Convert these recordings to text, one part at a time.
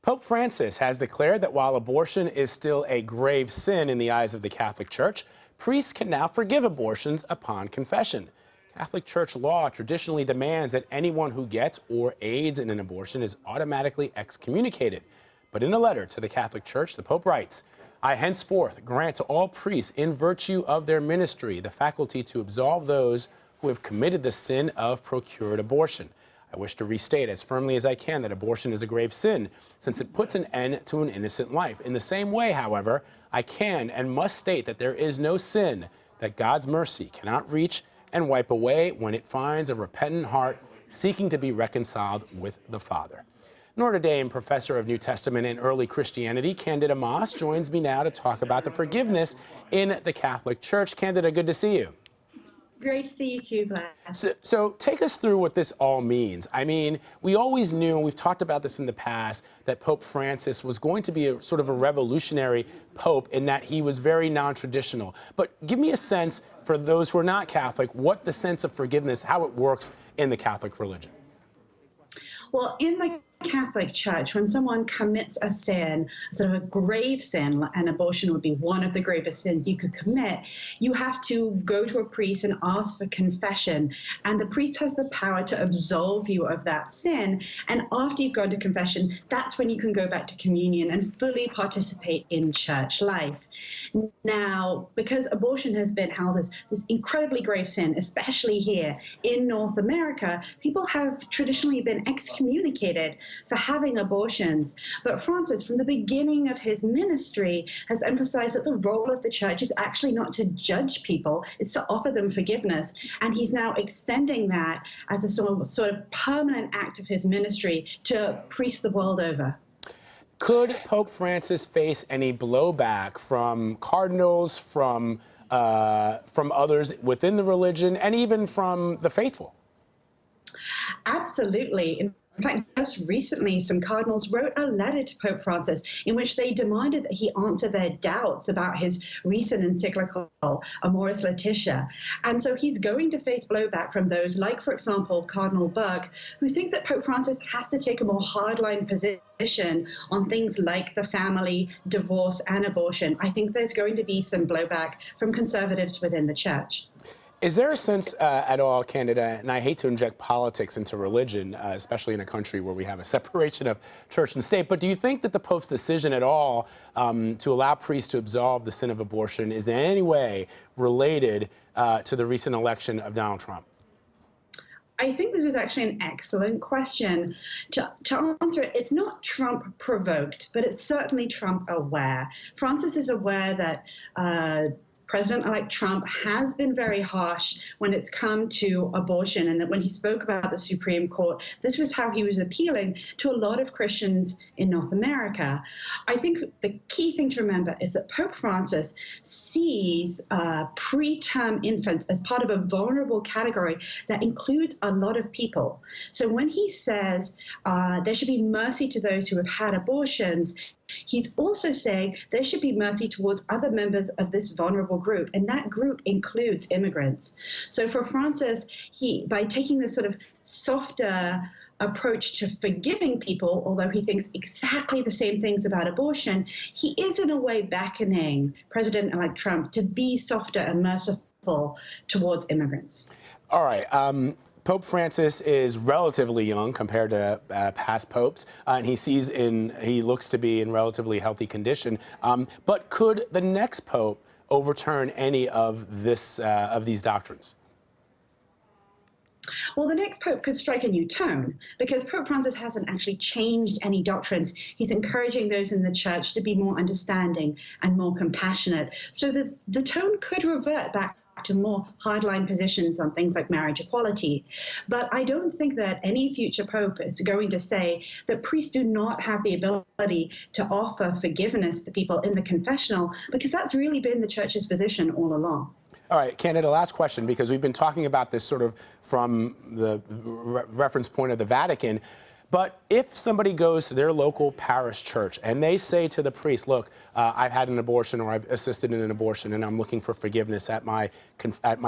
Pope Francis has declared that while abortion is still a grave sin in the eyes of the Catholic Church, priests can now forgive abortions upon confession. Catholic Church law traditionally demands that anyone who gets or aids in an abortion is automatically excommunicated. But in a letter to the Catholic Church, the Pope writes, "I henceforth grant to all priests, in virtue of their ministry, the faculty to absolve those who have committed the sin of procured abortion. I wish to restate as firmly as I can that abortion is a grave sin, since it puts an end to an innocent life. In the same way, however, I can and must state that there is no sin that God's mercy cannot reach and wipe away when it finds a repentant heart seeking to be reconciled with the Father." Notre Dame professor of New Testament and early Christianity, Candida Moss, joins me now to talk about the forgiveness in the Catholic Church. Candida, good to see you. Great to see you too, Vlad. So take us through what this all means. I mean, we always knew, and we've talked about this in the past, that Pope Francis was going to be a sort of a revolutionary pope in that he was very non-traditional. But give me a sense, for those who are not Catholic, what the sense of forgiveness, how it works in the Catholic religion. Well, in the Catholic Church, when someone commits a sin, sort of a grave sin, and abortion would be one of the gravest sins you could commit, you have to go to a priest and ask for confession. And the priest has the power to absolve you of that sin. And after you've gone to confession, that's when you can go back to communion and fully participate in church life. Now, because abortion has been held as this incredibly grave sin, especially here in North America, people have traditionally been excommunicated for having abortions. But Francis, from the beginning of his ministry, has emphasized that the role of the church is actually not to judge people, it's to offer them forgiveness. And he's now extending that as a sort of permanent act of his ministry to priests the world over. Could Pope Francis face any blowback from cardinals, from others within the religion, and even from the faithful? Absolutely. In fact, just recently, some cardinals wrote a letter to Pope Francis in which they demanded that he answer their doubts about his recent encyclical, Amoris Laetitia. And so he's going to face blowback from those, like, for example, Cardinal Burke, who think that Pope Francis has to take a more hardline position on things like the family, divorce, and abortion. I think there's going to be some blowback from conservatives within the church. Is there a sense at all, Candida, and I hate to inject politics into religion, especially in a country where we have a separation of church and state, but do you think that the Pope's decision at all to allow priests to absolve the sin of abortion is in any way related to the recent election of Donald Trump? I think this is actually an excellent question. To answer it, it's not Trump provoked, but it's certainly Trump aware. Francis is aware that President-elect Trump has been very harsh when it's come to abortion, and that when he spoke about the Supreme Court, this was how he was appealing to a lot of Christians in North America. I think the key thing to remember is that Pope Francis sees preterm infants as part of a vulnerable category that includes a lot of people. So when he says there should be mercy to those who have had abortions, he's also saying there should be mercy towards other members of this vulnerable group, and that group includes immigrants. So for Francis, by taking this sort of softer approach to forgiving people, although he thinks exactly the same things about abortion, he is in a way beckoning President-elect Trump to be softer and merciful towards immigrants. All right. Pope Francis is relatively young compared to past popes, and he looks to be in relatively healthy condition. But could the next pope overturn any of these doctrines? Well, the next pope could strike a new tone, because Pope Francis hasn't actually changed any doctrines. He's encouraging those in the church to be more understanding and more compassionate. So the tone could revert back to more hardline positions on things like marriage equality. But I don't think that any future pope is going to say that priests do not have the ability to offer forgiveness to people in the confessional, because that's really been the church's position all along. All right, Candida, last question, because we've been talking about this sort of from the reference point of the Vatican. But if somebody goes to their local parish church and they say to the priest, look, I've had an abortion or I've assisted in an abortion and I'm looking for forgiveness at my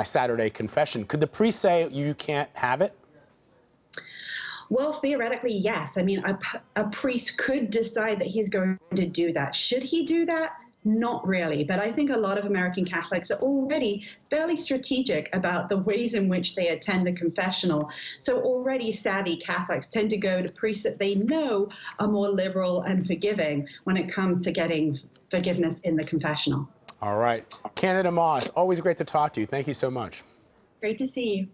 Saturday confession, could the priest say you can't have it? Well, theoretically, yes. I mean, a priest could decide that he's going to do that. Should he do that? Not really, but I think a lot of American Catholics are already fairly strategic about the ways in which they attend the confessional. So already savvy Catholics tend to go to priests that they know are more liberal and forgiving when it comes to getting forgiveness in the confessional. All right. Candida Moss, always great to talk to you. Thank you so much. Great to see you.